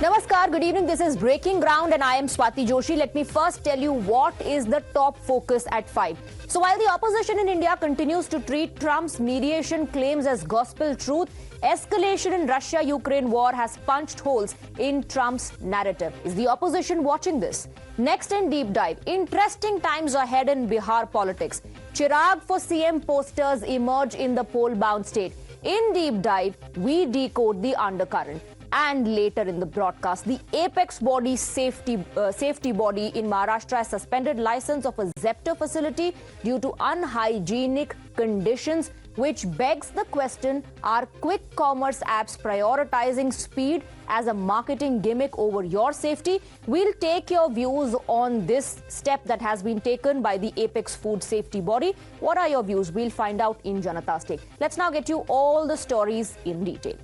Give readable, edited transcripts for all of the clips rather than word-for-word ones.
Namaskar, good evening. This is Breaking Ground and I am Swati Joshi. Let me first tell you what is the top focus at 5. So while the opposition in India continues to treat Trump's mediation claims as gospel truth, escalation in Russia-Ukraine war has punched holes in Trump's narrative. Is the opposition watching this? Next in Deep Dive, interesting times ahead in Bihar politics. Chirag for CM posters emerge in the poll-bound state. In Deep Dive, we decode the undercurrent. And later in the broadcast, the apex body safety body in Maharashtra has suspended license of a Zepto facility due to unhygienic conditions, which begs the question, are quick commerce apps prioritizing speed as a marketing gimmick over your safety? We'll take your views on this step that has been taken by the apex food safety body. What are your views? We'll find out in Janata's Take. Let's now get you all the stories in detail.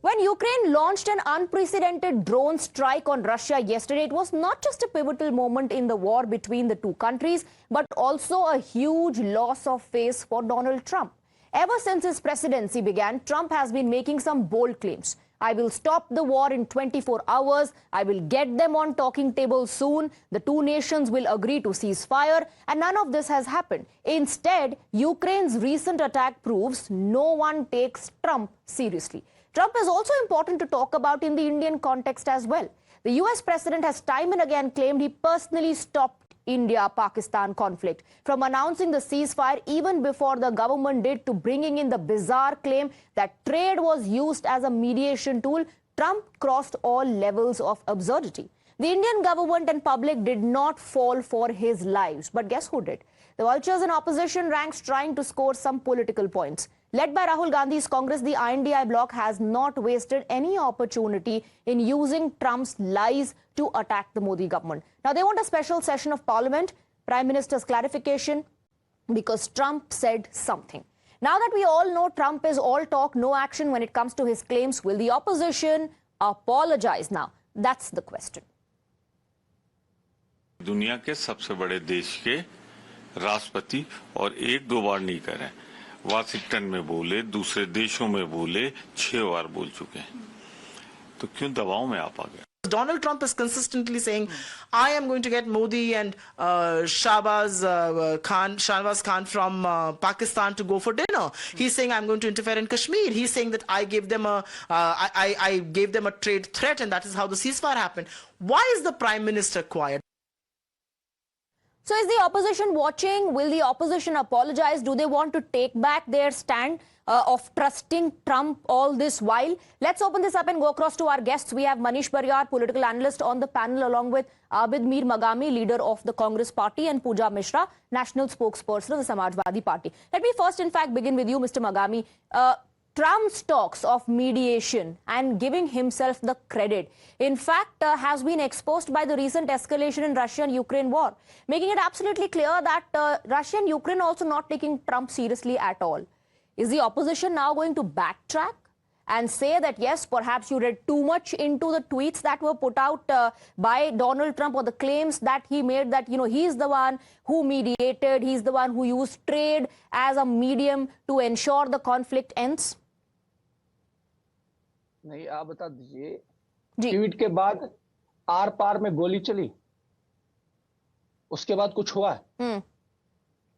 When Ukraine launched an unprecedented drone strike on Russia yesterday, it was not just a pivotal moment in the war between the two countries, but also a huge loss of face for Donald Trump. Ever since his presidency began, Trump has been making some bold claims. I will stop the war in 24 hours. I will get them on talking table soon. The two nations will agree to cease fire. And none of this has happened. Instead, Ukraine's recent attack proves no one takes Trump seriously. Trump is also important to talk about in the Indian context as well. The US president has time and again claimed he personally stopped India-Pakistan conflict, from announcing the ceasefire even before the government did to bringing in the bizarre claim that trade was used as a mediation tool. Trump crossed all levels of absurdity. The Indian government and public did not fall for his lies, but guess who did? The vultures in opposition ranks trying to score some political points. Led by Rahul Gandhi's Congress, the INDI bloc has not wasted any opportunity in using Trump's lies to attack the Modi government. Now, they want a special session of parliament, Prime Minister's clarification, because Trump said something. Now that we all know Trump is all talk, no action when it comes to his claims, will the opposition apologize now? That's the question. दुनिया के सबसे बड़े देश के राष्ट्रपति और एक दो बार नहीं करें, वाशिंगटन में बोले, दूसरे देशों में बोले, 6 बार बोल चुके हैं, तो क्यों दबाव में आप आ गए? Donald Trump is consistently saying, I am going to get Modi and Shahbaz Khan from Pakistan to go for dinner. He's saying, I'm going to interfere in Kashmir. He's saying that I gave them I gave them a trade threat, and that is how the ceasefire happened. Why is the Prime Minister quiet? So is the opposition watching? Will the opposition apologize? Do they want to take back their stand of trusting Trump all this while? Let's open this up and go across to our guests. We have Manish Baryar, political analyst, on the panel, along with Abid Mir Magami, leader of the Congress Party, and Pooja Mishra, national spokesperson of the Samajwadi Party. Let me first, in fact, begin with you, Mr. Magami. Trump's talks of mediation and giving himself the credit, in fact, has been exposed by the recent escalation in Russia and Ukraine war, making it absolutely clear that Russia and Ukraine are also not taking Trump seriously at all. Is the opposition now going to backtrack and say that, yes, perhaps you read too much into the tweets that were put out by Donald Trump, or the claims that he made that, he's the one who mediated, he's the one who used trade as a medium to ensure the conflict ends? नहीं, आप बता दीजिए, tweet के बाद are पार में गोली चली, उसके बाद कुछ हुआ?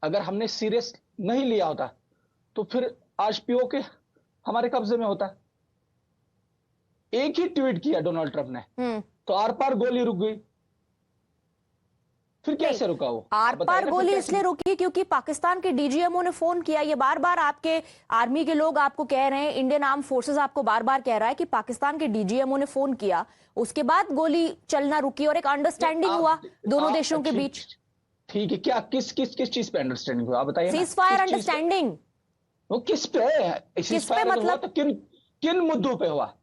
अगर हमने सीरियस नहीं लिया होता तो फिर आज पीओके हमारे कब्जे में होता। एक ही ट्वीट किया डोनाल्ड ट्रंप ने, तो आर पार गोली रुक गई। फिर कैसे रुका वो? आर पार गोली इसलिए रुकी क्योंकि पाकिस्तान के डीजीएमओ ने फोन किया। ये बार बार आपके आर्मी के लोग आपको कह रहे हैं, इंडियन आर्म फोर्सेस आपको बार बार कह रहा है कि पाकिस्तान के डीजीएमओ ने फोन किया, उसके बाद गोली चलना रुकी और एक अंडरस्टैंडिंग हुआ दोनों देशों के बीच। ठीक है, क्या किस चीज पे अंडरस्टैंडिंग हुआ, आप बताइए। सीज फायर अंडरस्टैंडिंग वो किस पे मतलब तो किन मुद्दों पे हुआ?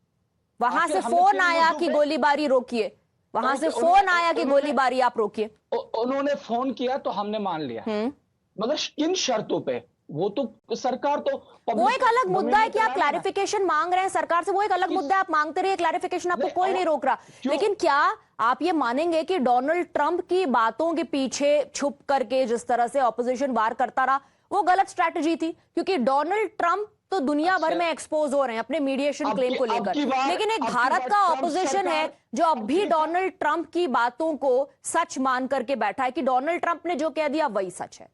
वहां से फोन आया कि गोलीबारी रोकिए, वहां से फोन आया कि गोलीबारी आप रोकिए। उन्होंने फोन किया तो हमने मान लिया, मगर किन शर्तों पे? वो तो सरकार तो वो एक अलग मुद्दा है कि आप क्लैरिफिकेशन मांग रहे हैं सरकार से, वो एक अलग मुद्दा है, आप मांगते रहिए क्लैरिफिकेशन, आपको कोई नहीं रोक रहा। लेकिन क्या आप ये मानेंगे कि डोनाल्ड ट्रंप की बातों के पीछे छुप करके जिस तरह से ऑपोजिशन वार करता रहा, वो गलत स्ट्रैटेजी थी? क्योंकि डोनाल्ड ट्रंप तो दुनिया भर अच्छा। में एक्सपोज हो रहे हैं अपने मीडिएशन अब क्लेम की- को अब लेकर। की बार- लेकिन एक अब की भारत बार का ट्रंप ऑपोजिशन है सरकार- जो अब भी अब की- डोनाल्ड ट्रंप की बातों को सच मान करके बैठा है कि डोनाल्ड ट्रंप ने जो कह दिया वही सच है।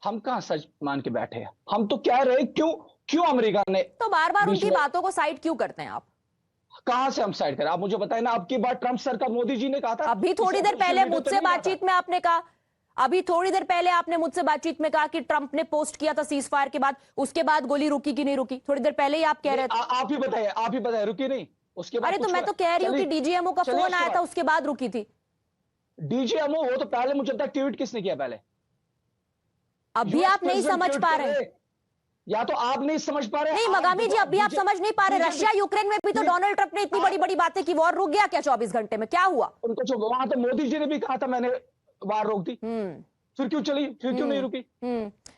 हम कहां सच मान के बैठे हैं? हम तो कह रहे हैं क्यों अमेरिका ने तो बार बार बीच उनकी में- बातों को साइड क्यों करते हैं आप? कहां से हम साइड करें? आप मुझे बताएं ना। अब की बार ट्रंप सरकार, मोदी जी ने कहा था, अभी थोड़ी इसे देर सोशल पहले मीडिया तो मुझसे नहीं कहा था। बातचीत में आपने कहा, अभी थोड़ी देर पहले आपने मुझसे बातचीत में कहा कि ट्रंप ने पोस्ट किया था सीज फायर के बाद, उसके बाद गोली रुकी कि नहीं रुकी? थोड़ी देर पहले ही आप कह रहे थे। आप ही बताइए रुकी नहीं उसके बाद? अरे तो कुछ मैं तो कह रही हूँ कि डीजीएमओ का चलिए फोन आया उसके था, बाद। उसके बाद रुकी थी। डीजीएमओ वो तो पहले मुझे लगता है ट्वीट किसने किया पहले? अभी US आप नहीं president समझ ट्वीट पा कर रहे। या तो आप नहीं समझ पा रहे। नहीं आप मगामी जी, देखो, अभी आप समझ नहीं पा रहे। BJP रशिया यूक्रेन में भी तो डोनाल्ड ट्रंप ने इतनी बड़ी बड़ी बातें की, वॉर रुक गया क्या 24 घंटे में? क्या हुआ? उनको जो वहां तो मोदी जी ने भी कहा था मैंने वार रोक दी, फिर क्यों चली? फिर क्यों नहीं रुकी?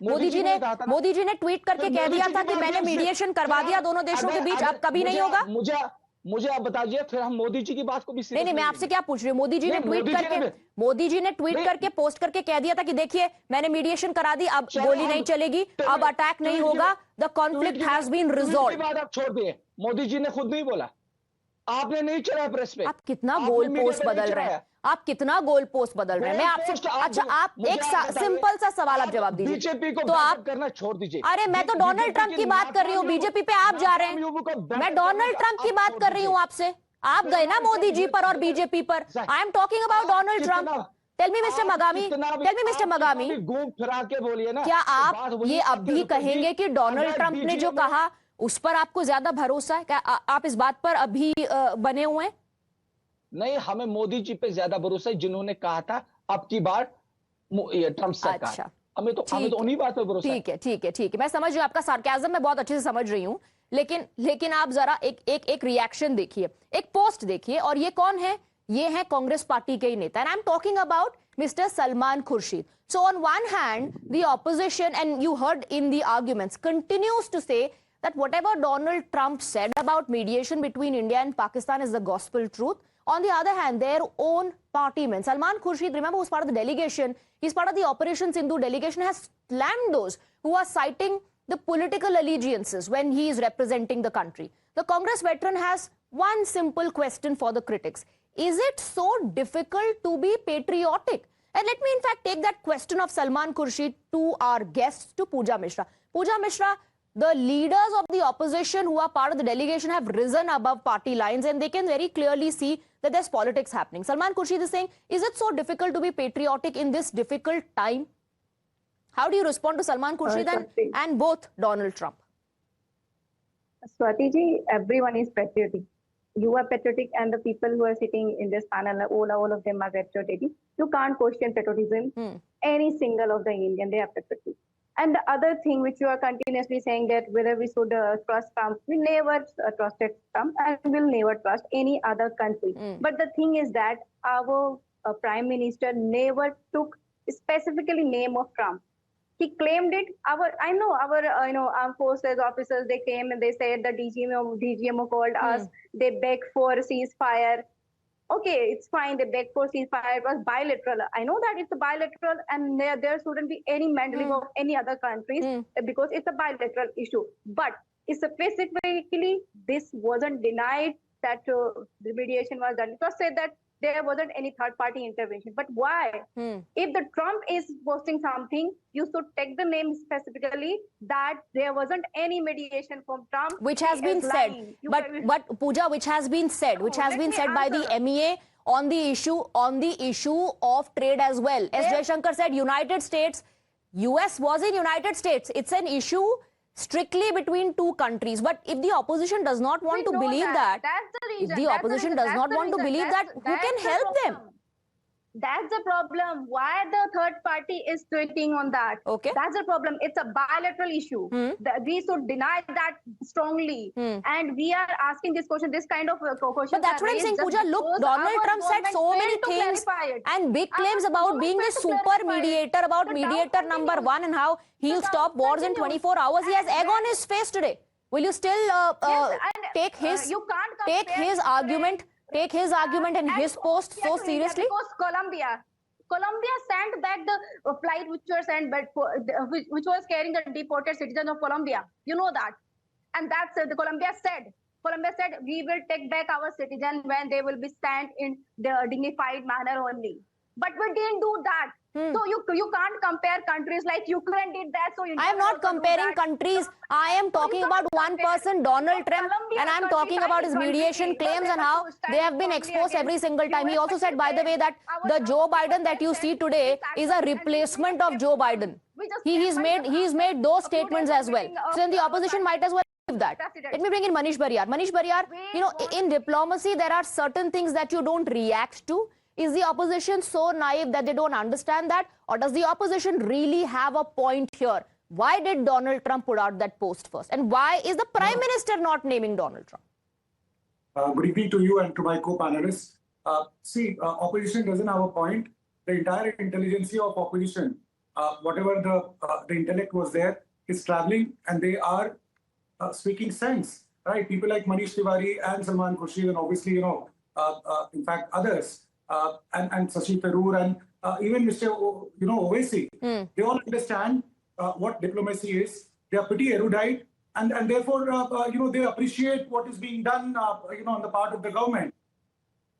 मोदी जी ने कहा था ना। मोदी जी ने ट्वीट करके फिर कह मोदी दिया जी था के कि मैंने माध्यम से- मीडिएशन करवा फिर दिया आप- दोनों देशों के अगर- बीच, अब अगर- कभी नहीं मुझे- होगा। मुझे आप बताइए, फिर हम मोदी जी की बात को भी नहीं नहीं, मैं आपसे क्या पूछ रही हूँ, मोदी जी ने नहीं, ट्वीट मोदी जी ने करके भी- मोदी जी ने ट्वीट नहीं। करके पोस्ट करके कह दिया था कि देखिए मैंने मीडिएशन करा दी, अब चलो, गोली हम- नहीं चलेगी, ट्वीट- अब अटैक नहीं ट्वीट की- होगा, द ट्वीट कॉन्फ्लिक्ट की हैज बात- बीन ट्वीट की रिजॉल्व। बात आप छोड़ दिए, मोदी जी ने खुद नहीं बोला, आपने नहीं चलाया प्रेस पे। आप कितना आपने गोल मीडिया पोस्ट पे नहीं बदल रहे हैं, चलाया। आप कितना गोल पोस्ट बदल रहे हैं। मैं गोल आपसे पोस्ट अच्छा आप मुझे एक बताइए, सिंपल सा सवाल आप आप जवाब दीजिए। बीजेपी को तो आप करना छोड़ दीजिए। अरे मैं तो डोनाल्ड ट्रंप की बात कर रही हूँ, बीजेपी पे आप जा रहे हैं। मैं डोनाल्ड ट्रंप की बात कर रही हूँ आपसे, आप गए ना मोदी जी पर और बीजेपी पर। I am talking about Donald Trump. Tell me mister मगामी, टेल मी मिस्टर मगामी, घूम फिरा के बोलिए ना। क्या बात आप वही ये है, अब भी आपके कहेंगे कि डोनाल्ड अगर ट्रंप ने जो BJP कहा उस पर आपको ज्यादा भरोसा है? क्या आप इस बात पर अभी बने हुए हैं? नहीं, हमें मोदी जी पे ज्यादा भरोसा है जिन्होंने कहा था अब की बार ये ट्रंप सरकार। अच्छा, हमें तो उन्हीं बात पे भरोसा है। ठीक है ठीक है ठीक है, मैं समझ रही हूँ आपका सार्केज्म, मैं बहुत अच्छे से समझ रही हूँ। लेकिन आप जरा एक रिएक्शन देखिए, एक पोस्ट देखिए, और ये कौन है? ये है कांग्रेस पार्टी के ही नेता, and I am talking about mister Salman Khurshid. So on one hand, the opposition, and you heard in the arguments, continues to say that whatever Donald Trump said about mediation between India and Pakistan is the gospel truth. On the other hand, their own partymen, Salman Khurshid, remember, who's part of the delegation, he's part of the Operation Sindhu delegation, has slammed those who are citing the political allegiances when he is representing the country. The Congress veteran has one simple question for the critics. Is it so difficult to be patriotic? And let me in fact take that question of Salman Khurshid to our guests, to Pooja Mishra. Pooja Mishra, the leaders of the opposition who are part of the delegation have risen above party lines, and they can very clearly see that there's politics happening. Salman Khurshid is saying, is it so difficult to be patriotic in this difficult time? How do you respond to Salman Khurshid and both Donald Trump? Swati ji, everyone is patriotic. You are patriotic, and the people who are sitting in this panel, all of them are patriotic. You can't question patriotism. Any single of the Indian, they are patriotic. And the other thing which you are continuously saying, that whether we should trust Trump, we never trusted Trump and will never trust any other country. But the thing is that our Prime Minister never took specifically name of Trump. He claimed it. I know our armed forces officers, they came and they said the DGMO called us. They begged for a ceasefire. Okay, it's fine. They begged for ceasefire. It was bilateral. I know that it's a bilateral, and there shouldn't be any meddling of any other countries because it's a bilateral issue. But specifically, this wasn't denied that the mediation was done. It was said that there wasn't any third-party intervention. But why? If the Trump is posting something, you should take the name specifically that there wasn't any mediation from Trump. Which has been said. But Pooja, which has been said, by the MEA on the issue of trade as well. S. Jaishankar said United States, US was in United States. It's an issue strictly between two countries. But if the opposition does not want to believe that, if the opposition does not want to believe that, who can help them? That's the problem. Why the third party is tweeting on that? Okay. That's the problem. It's a bilateral issue. We should deny that strongly. And we are asking this question, this kind of question. But that's what I'm saying, Pooja. Look, Donald Trump said so many things and big claims about being the super mediator, about mediator number one, and how he'll stop wars in 24 hours. He has egg on his face today. Will you still take his argument and his post so seriously? Because Colombia, Colombia sent back the flight which were sent back, which was carrying the deported citizens of Colombia. You know that, and that's the Colombia said. Colombia said we will take back our citizens when they will be sent in the dignified manner only. But we didn't do that. So you can't compare countries like Ukraine did that. So I am not comparing countries. I am talking about one person, Donald Trump, and I am talking about his mediation claims and how they have been exposed every single time. He also said, by the way, that the Joe Biden that you see today is a replacement of Joe Biden. He's made those statements as well. So then the opposition might as well believe that. Let me bring in Manish Bariyar. Manish Bariyar, you know, in diplomacy, there are certain things that you don't react to. Is the opposition so naive that they don't understand that? Or does the opposition really have a point here? Why did Donald Trump put out that post first? And why is the Prime Minister not naming Donald Trump? Good evening to you and to my co-panelists. Opposition doesn't have a point. The entire intelligentsia of opposition, whatever the intellect was there, is traveling and they are speaking sense, right? People like Manish Tiwari and Salman Khurshid and obviously, in fact, others. And Shashi Tharoor and even Mr. Owaisi, they all understand what diplomacy is. They are pretty erudite, and therefore, they appreciate what is being done, on the part of the government,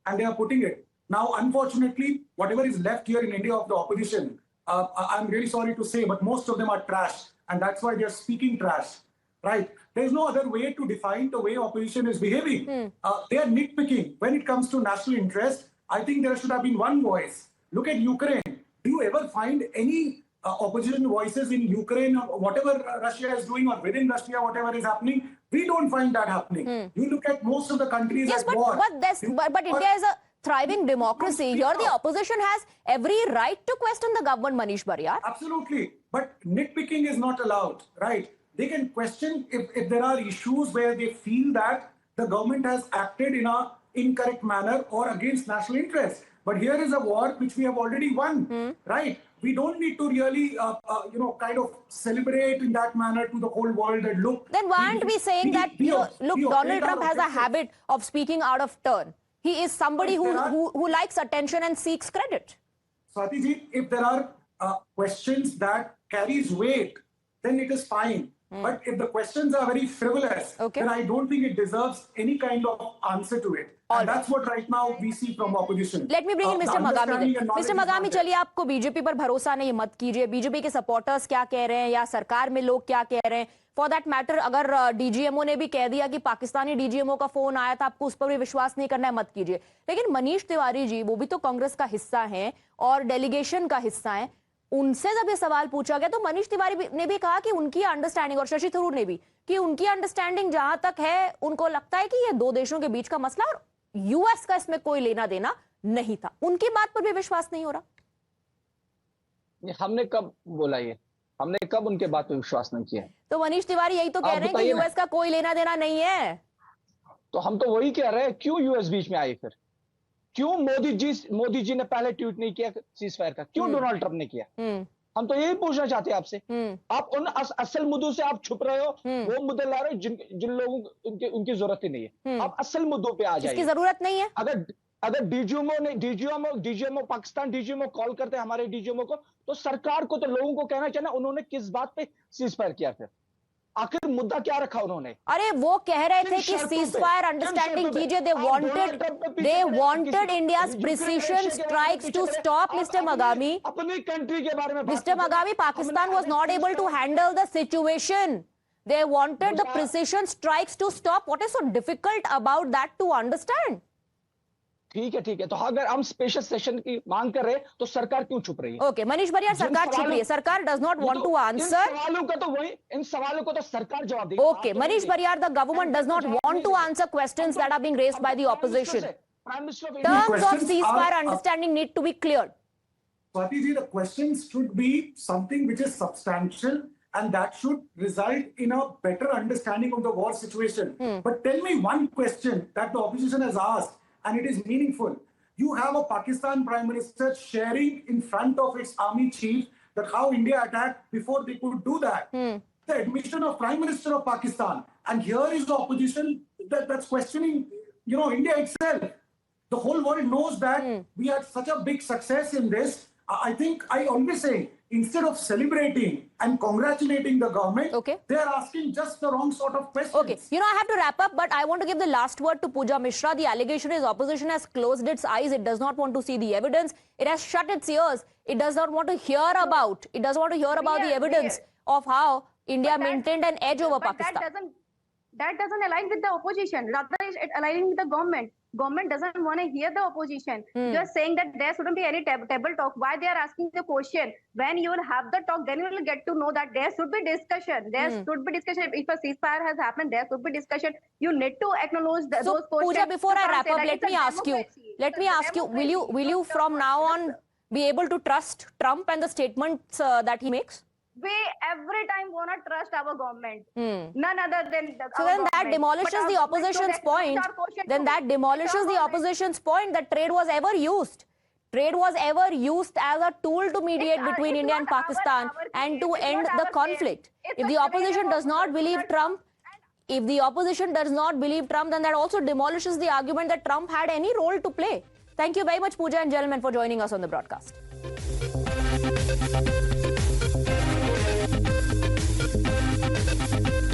and they are putting it. Now, unfortunately, whatever is left here in India of the opposition, I'm really sorry to say, but most of them are trash, and that's why they are speaking trash, right? There's no other way to define the way opposition is behaving. They are nitpicking when it comes to national interest. I think there should have been one voice. Look at Ukraine. Do you ever find any opposition voices in Ukraine or whatever Russia is doing or within Russia, whatever is happening? We don't find that happening. You look at most of the countries at war. But India is a thriving democracy. Here the opposition has every right to question the government, Manish Bariyar. Absolutely. But nitpicking is not allowed, right? They can question if there are issues where they feel that the government has acted in a incorrect manner or against national interest. But here is a war which we have already won, right? We don't need to really, kind of celebrate in that manner to the whole world and look. Then why aren't we saying that, Donald Trump has a habit of speaking out of turn. He is somebody who likes attention and seeks credit. Swati ji, if there are questions that carries weight, then it is fine. But if the questions are very frivolous, then I don't think it deserves any kind of answer to it. And that's what right now we see from opposition. Let me bring in Mr. Magami. Mr. Magami, चलिए आपको BJP पर भरोसा नहीं, मत कीजिए. BJP के supporters क्या कह रहे हैं या सरकार में लोग क्या कह रहे हैं? फॉर दैट मैटर, अगर डीजीएमओ ने भी कह दिया कि पाकिस्तानी डीजीएमओ का फोन आया था, आपको उस पर भी विश्वास नहीं करना है, मत कीजिए. लेकिन मनीष तिवारी जी, वो भी तो कांग्रेस का हिस्सा हैं और डेलीगेशन का हिस्सा हैं. उनसे जब ये सवाल पूछा गया तो मनीष तिवारी ने भी कहा कि उनकी अंडरस्टैंडिंग, और शशि थरूर ने भी, कि उनकी अंडरस्टैंडिंग जहां तक है, उनको लगता है कि ये दो देशों के बीच का मसला और यूएस का इसमें कोई लेना देना नहीं था. उनकी बात पर भी विश्वास नहीं हो रहा. हमने कब बोला ये? हमने कब उनके बात पर विश्वास नहीं किया? तो मनीष तिवारी यही तो कह रहे हैं कि यूएस का कोई लेना देना नहीं है. तो हम तो वही कह रहे हैं, क्यों यूएस बीच में आए? फिर क्यों मोदी जी ने पहले ट्वीट नहीं किया सीज फायर का? क्यों डोनाल्ड ट्रंप ने किया? हम तो यही पूछना चाहते हैं आपसे. आप उन असल मुद्दों से आप छुप रहे हो, वो मुद्दे ला रहे हो जिन लोगों को उनकी जरूरत ही नहीं है. आप असल मुद्दों पे आ जाइए. इसकी जरूरत नहीं है. अगर डीजीएमओ पाकिस्तान डीजीएमओ कॉल करते हैं हमारे डीजीएमओ को, तो सरकार को, तो लोगों को कहना चाहिए ना, उन्होंने किस बात पे सीज फायर किया? फिर आखिर मुद्दा क्या रखा उन्होंने? अरे वो कह रहे थे कि सीज फायर अंडरस्टैंडिंग कीजिए. They wanted India's precision strikes to stop. Mister मगामी, अपनी कंट्री के बारे में, मिस्टर मगामी, Pakistan was not able to handle the situation. They wanted the precision strikes to stop. What is so difficult about that to understand? ठीक है. तो अगर हम स्पेशल सेशन की मांग कर रहे हैं, तो सरकार क्यों छुप रही है? ओके, मनीष बरियार, सरकार छुप रही है. सरकार does not want to answer. इन सवालों को तो सरकार जवाब देगी. Okay, Manish Bariyar, the government does not want to answer questions that are being raised by the opposition. Terms of ceasefire understanding need to be cleared. Swati ji, the questions should be something which is substantial and that should result in a better understanding of the war situation. But tell me one question that the opposition has asked, and it is meaningful. You have a Pakistan Prime Minister sharing in front of its army chief that how India attacked before they could do that. The admission of Prime Minister of Pakistan. And here is the opposition that's questioning, India itself. The whole world knows that we had such a big success in this. I think I always say, instead of celebrating and congratulating the government, Okay. they are asking just the wrong sort of questions. Okay, I have to wrap up, but I want to give the last word to Pooja Mishra. The allegation is opposition has closed its eyes. It does not want to see the evidence. It has shut its ears. It does not want to hear about. It doesn't want to hear about the evidence of how India maintained an edge over But Pakistan. that doesn't align with the opposition. Rather, it aligning with the government. Government doesn't want to hear the opposition. Just saying that there shouldn't be any table talk. Why they are asking the question? When you will have the talk, then you will get to know that there should be discussion. There should be discussion. If a ceasefire has happened, there should be discussion. You need to acknowledge So, those questions. Pooja, before You I can't wrap say up, that let it's a me ask you. democracy. Let It's me a ask you. Will you from now on be able to trust Trump and the statements that he makes? We every time want to trust our government. None other than So then that demolishes the opposition's point. Then that demolishes the opposition's point that trade was ever used. Trade was ever used as a tool to mediate between India and Pakistan and to end the conflict. If the opposition does not believe Trump, then that also demolishes the argument that Trump had any role to play. Thank you very much, Pooja and gentlemen, for joining us on the broadcast.